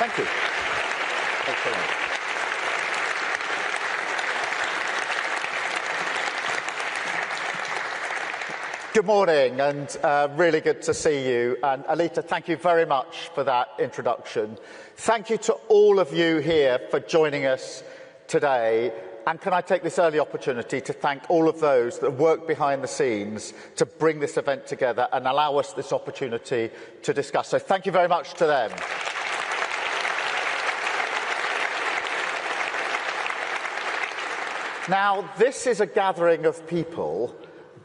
Thank you. Thanks very much. Good morning, and really good to see you. And Alita, thank you very much for that introduction. Thank you to all of you here for joining us today. And can I take this early opportunity to thank all of those that work behind the scenes to bring this event together and allow us this opportunity to discuss. So thank you very much to them. Now, this is a gathering of people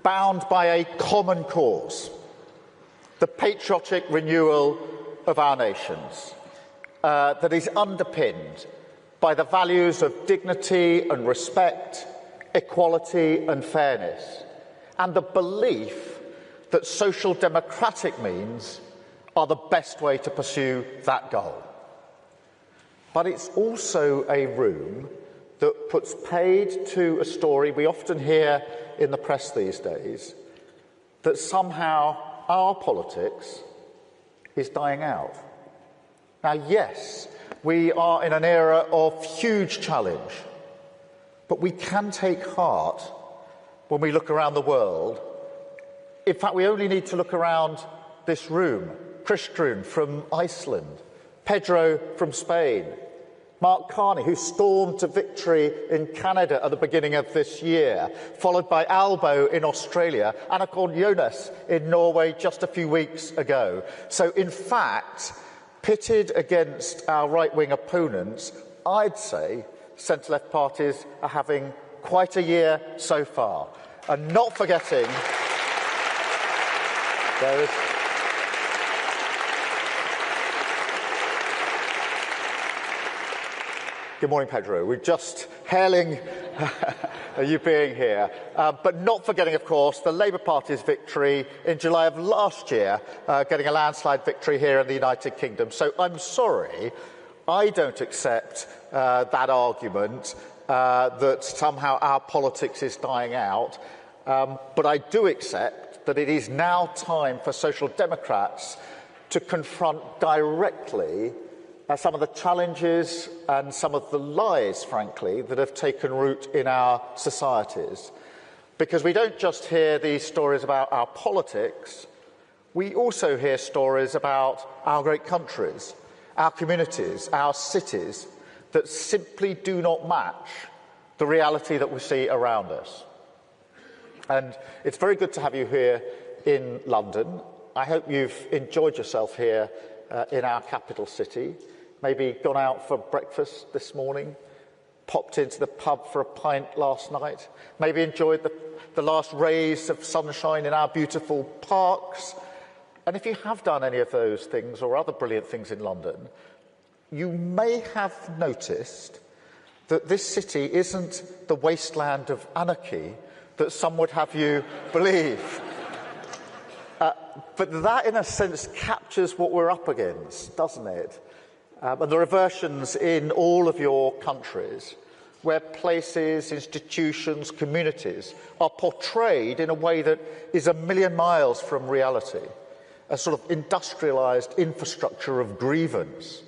bound by a common cause, the patriotic renewal of our nations, that is underpinned by the values of dignity and respect, equality and fairness, and the belief that social democratic means are the best way to pursue that goal. But it's also a room that puts paid to a story we often hear in the press these days, that somehow our politics is dying out. Now, yes, we are in an era of huge challenge, but we can take heart when we look around the world. In fact, we only need to look around this room. Kristrún from Iceland, Pedro from Spain, Mark Carney, who stormed to victory in Canada at the beginning of this year, followed by Albo in Australia, and of course Jonas in Norway just a few weeks ago. So in fact, pitted against our right-wing opponents, I'd say centre-left parties are having quite a year so far. And not forgetting, there is... Good morning, Pedro. We're just hailing you being here. But not forgetting, of course, the Labour Party's victory in July of last year, getting a landslide victory here in the United Kingdom. So I'm sorry, I don't accept that argument that somehow our politics is dying out. But I do accept that it is now time for Social Democrats to confront directly some of the challenges and some of the lies, frankly, that have taken root in our societies. Because we don't just hear these stories about our politics, we also hear stories about our great countries, our communities, our cities, that simply do not match the reality that we see around us. And it's very good to have you here in London. I hope you've enjoyed yourself here in our capital city. Maybe gone out for breakfast this morning, popped into the pub for a pint last night, maybe enjoyed the last rays of sunshine in our beautiful parks. And if you have done any of those things or other brilliant things in London, you may have noticed that this city isn't the wasteland of anarchy that some would have you believe. But that, in a sense, captures what we're up against, doesn't it? And there are versions in all of your countries where places, institutions, communities are portrayed in a way that is a million miles from reality. A sort of industrialised infrastructure of grievance,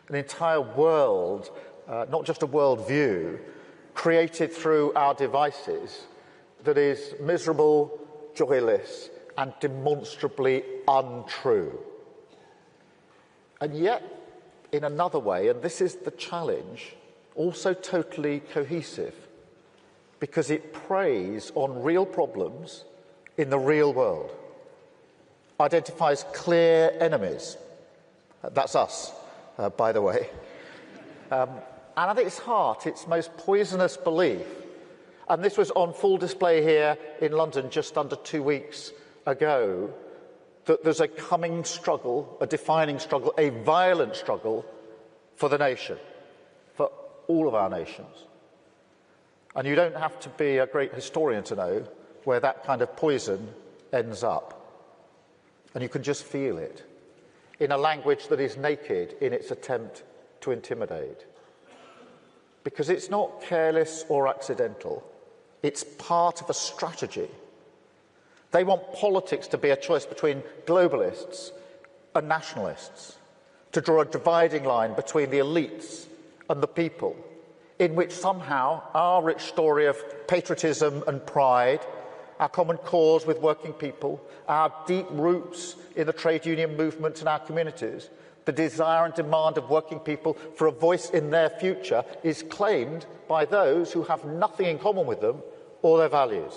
an entire world, not just a world view, created through our devices that is miserable, joyless, and demonstrably untrue. And yet, in another way, and this is the challenge, also totally cohesive, because it preys on real problems in the real world, identifies clear enemies. That's us, by the way. And at its heart, its most poisonous belief, and this was on full display here in London just under 2 weeks ago, that there's a coming struggle, a defining struggle, a violent struggle for the nation, for all of our nations. And you don't have to be a great historian to know where that kind of poison ends up. And you can just feel it in a language that is naked in its attempt to intimidate. Because it's not careless or accidental, it's part of a strategy. They want politics to be a choice between globalists and nationalists, to draw a dividing line between the elites and the people, in which somehow our rich story of patriotism and pride, our common cause with working people, our deep roots in the trade union movement in our communities, the desire and demand of working people for a voice in their future is claimed by those who have nothing in common with them or their values.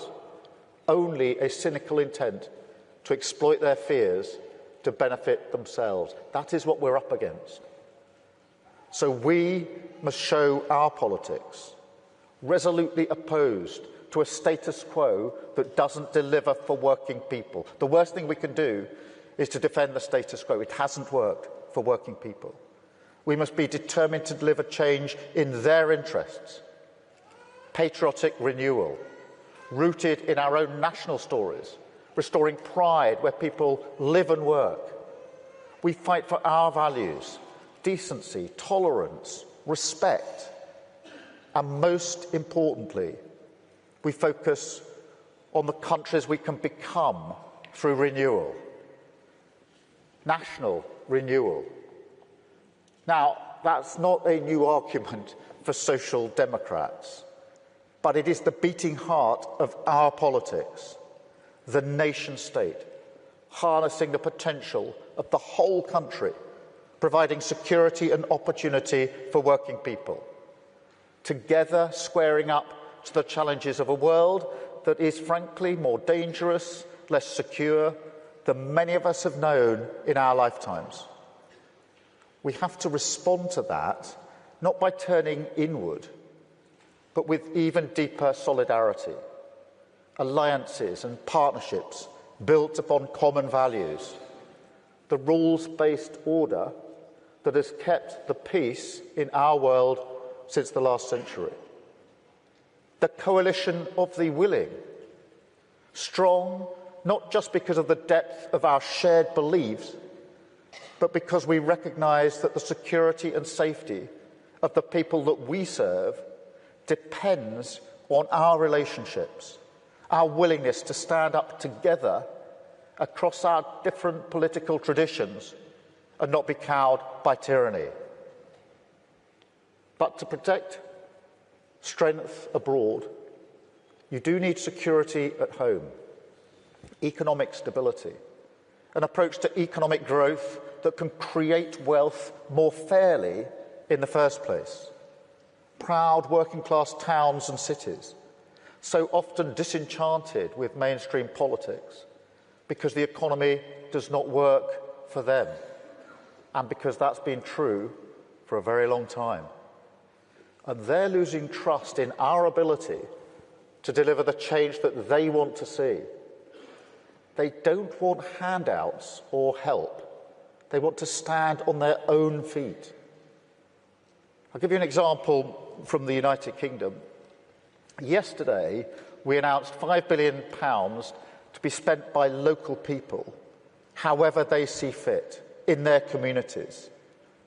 Only a cynical intent to exploit their fears to benefit themselves. That is what we're up against. So we must show our politics, resolutely opposed to a status quo that doesn't deliver for working people. The worst thing we can do is to defend the status quo. It hasn't worked for working people. We must be determined to deliver change in their interests. Patriotic renewal, rooted in our own national stories, restoring pride where people live and work. We fight for our values, decency, tolerance, respect, and most importantly, we focus on the countries we can become through renewal, national renewal. Now, that's not a new argument for social democrats, but it is the beating heart of our politics, the nation state, harnessing the potential of the whole country, providing security and opportunity for working people, together squaring up to the challenges of a world that is frankly more dangerous, less secure than many of us have known in our lifetimes. We have to respond to that, not by turning inward, but with even deeper solidarity, alliances and partnerships built upon common values, the rules-based order that has kept the peace in our world since the last century. The coalition of the willing, strong not just because of the depth of our shared beliefs, but because we recognise that the security and safety of the people that we serve depends on our relationships, our willingness to stand up together across our different political traditions and not be cowed by tyranny. But to protect strength abroad, you do need security at home, economic stability, an approach to economic growth that can create wealth more fairly in the first place. Proud working-class towns and cities, so often disenchanted with mainstream politics because the economy does not work for them, and because that's been true for a very long time. And they're losing trust in our ability to deliver the change that they want to see. They don't want handouts or help. They want to stand on their own feet. I'll give you an example from the United Kingdom. Yesterday, we announced £5 billion to be spent by local people, however they see fit, in their communities,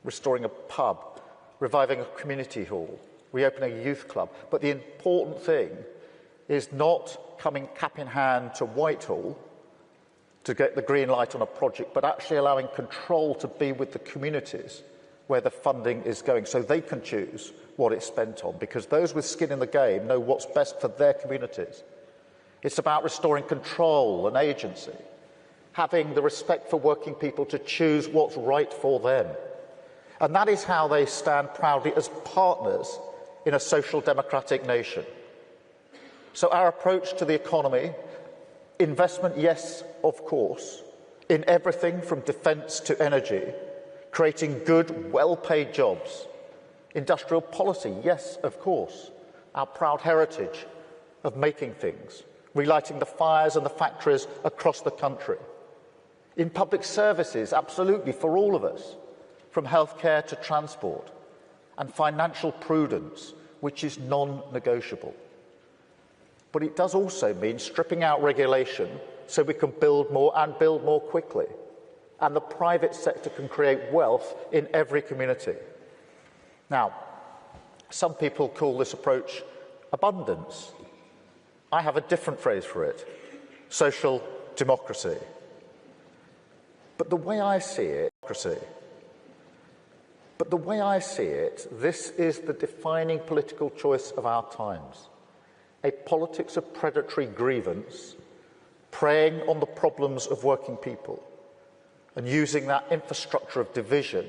restoring a pub, reviving a community hall, reopening a youth club. But the important thing is not coming cap in hand to Whitehall to get the green light on a project, but actually allowing control to be with the communities where the funding is going, so they can choose what it's spent on, because those with skin in the game know what's best for their communities. It's about restoring control and agency, having the respect for working people to choose what's right for them. And that is how they stand proudly as partners in a social democratic nation. So our approach to the economy, investment, yes, of course, in everything from defence to energy, creating good, well-paid jobs. Industrial policy, yes, of course, our proud heritage of making things, relighting the fires and the factories across the country. In public services, absolutely, for all of us, from healthcare to transport, and financial prudence, which is non-negotiable. But it does also mean stripping out regulation so we can build more and build more quickly. And the private sector can create wealth in every community. Now, some people call this approach abundance. I have a different phrase for it, social democracy. But the way I see it, democracy, But the way I see it, this is the defining political choice of our times. A politics of predatory grievance, preying on the problems of working people and using that infrastructure of division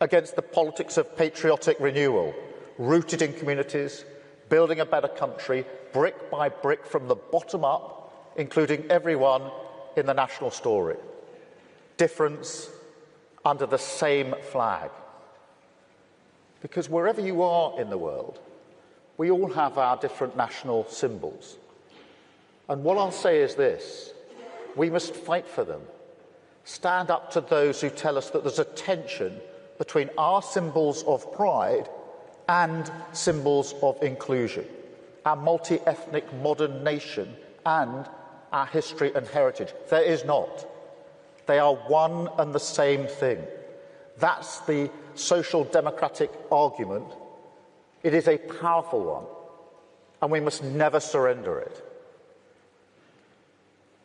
against the politics of patriotic renewal, rooted in communities, building a better country, brick by brick from the bottom up, including everyone in the national story. Difference under the same flag. Because wherever you are in the world, we all have our different national symbols. And what I'll say is this: we must fight for them. Stand up to those who tell us that there's a tension between our symbols of pride and symbols of inclusion, our multi-ethnic modern nation and our history and heritage. There is not. They are one and the same thing. That's the social democratic argument. It is a powerful one, and we must never surrender it.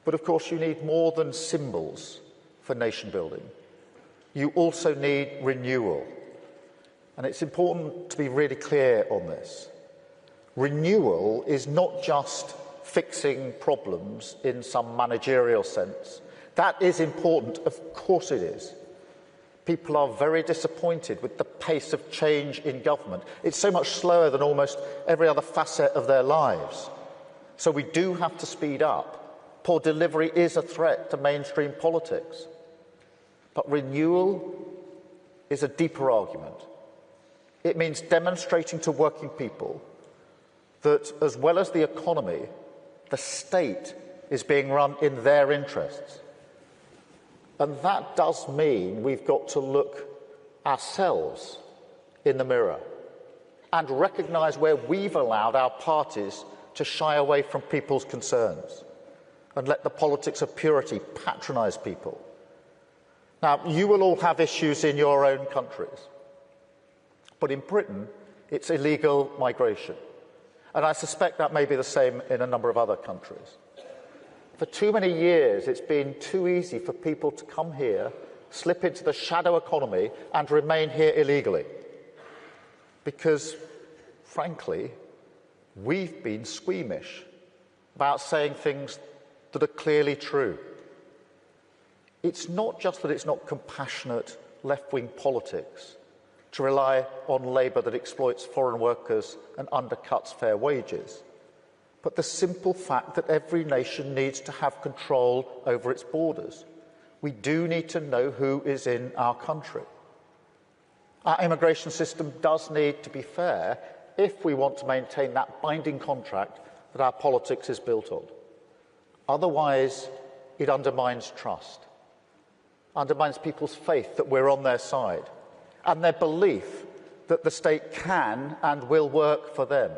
But of course, you need more than symbols for nation building. You also need renewal. And it's important to be really clear on this. Renewal is not just fixing problems in some managerial sense. That is important, of course it is. People are very disappointed with the pace of change in government. It's so much slower than almost every other facet of their lives. So we do have to speed up. Poor delivery is a threat to mainstream politics. But renewal is a deeper argument. It means demonstrating to working people that, as well as the economy, the state is being run in their interests. And that does mean we've got to look ourselves in the mirror and recognise where we've allowed our parties to shy away from people's concerns and let the politics of purity patronise people. Now, you will all have issues in your own countries, but in Britain, it's illegal migration. And I suspect that may be the same in a number of other countries. For too many years, it's been too easy for people to come here, slip into the shadow economy and remain here illegally. Because, frankly, we've been squeamish about saying things that are clearly true. It's not just that it's not compassionate left-wing politics to rely on labour that exploits foreign workers and undercuts fair wages, but the simple fact that every nation needs to have control over its borders. We do need to know who is in our country. Our immigration system does need to be fair if we want to maintain that binding contract that our politics is built on. Otherwise, it undermines trust, undermines people's faith that we're on their side, and their belief that the state can and will work for them.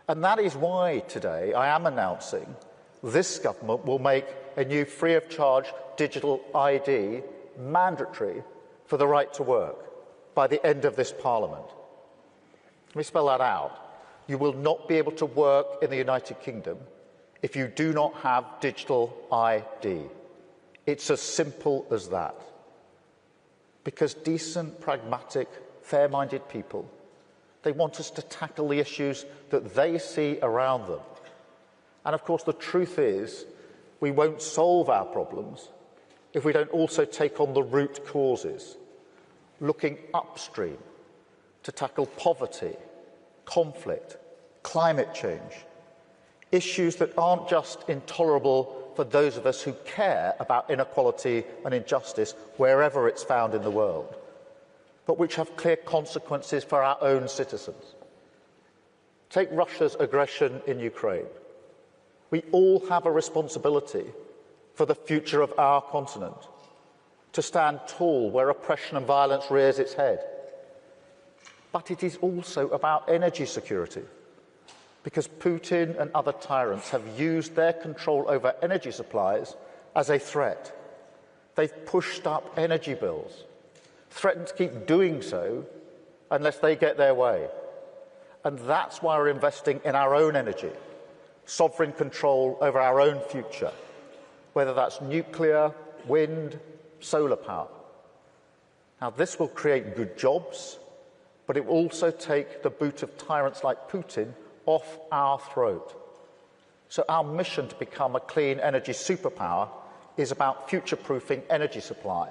And that is why today I am announcing this government will make a new free-of-charge digital ID mandatory for the right to work by the end of this Parliament. Let me spell that out. You will not be able to work in the United Kingdom if you do not have digital ID. It's as simple as that. Because decent, pragmatic, fair-minded people, they want us to tackle the issues that they see around them. And of course, the truth is, we won't solve our problems if we don't also take on the root causes, looking upstream to tackle poverty, conflict, climate change, issues that aren't just intolerable for those of us who care about inequality and injustice wherever it's found in the world, but which have clear consequences for our own citizens. Take Russia's aggression in Ukraine. We all have a responsibility for the future of our continent, to stand tall where oppression and violence rears its head. But it is also about energy security, because Putin and other tyrants have used their control over energy supplies as a threat. They've pushed up energy bills, threaten to keep doing so unless they get their way. And that's why we're investing in our own energy, sovereign control over our own future, whether that's nuclear, wind, solar power. Now, this will create good jobs, but it will also take the boot of tyrants like Putin off our throat. So our mission to become a clean energy superpower is about future-proofing energy supply,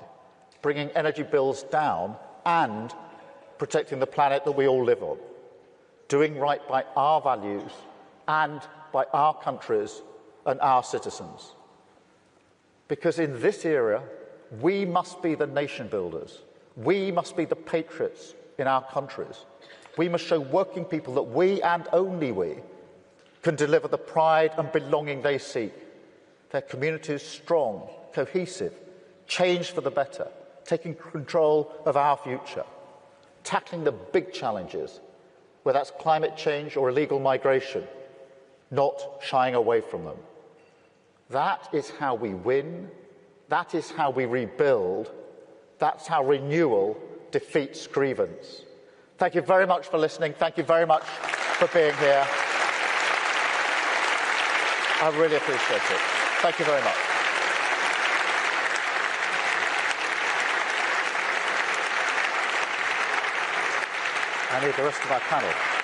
bringing energy bills down and protecting the planet that we all live on, doing right by our values and by our countries and our citizens. Because in this era, we must be the nation builders. We must be the patriots in our countries. We must show working people that we, and only we, can deliver the pride and belonging they seek. Their communities strong, cohesive, changed for the better, taking control of our future, tackling the big challenges, whether that's climate change or illegal migration, not shying away from them. That is how we win. That is how we rebuild. That's how renewal defeats grievance. Thank you very much for listening. Thank you very much for being here. I really appreciate it. Thank you very much. I need the rest of our panel.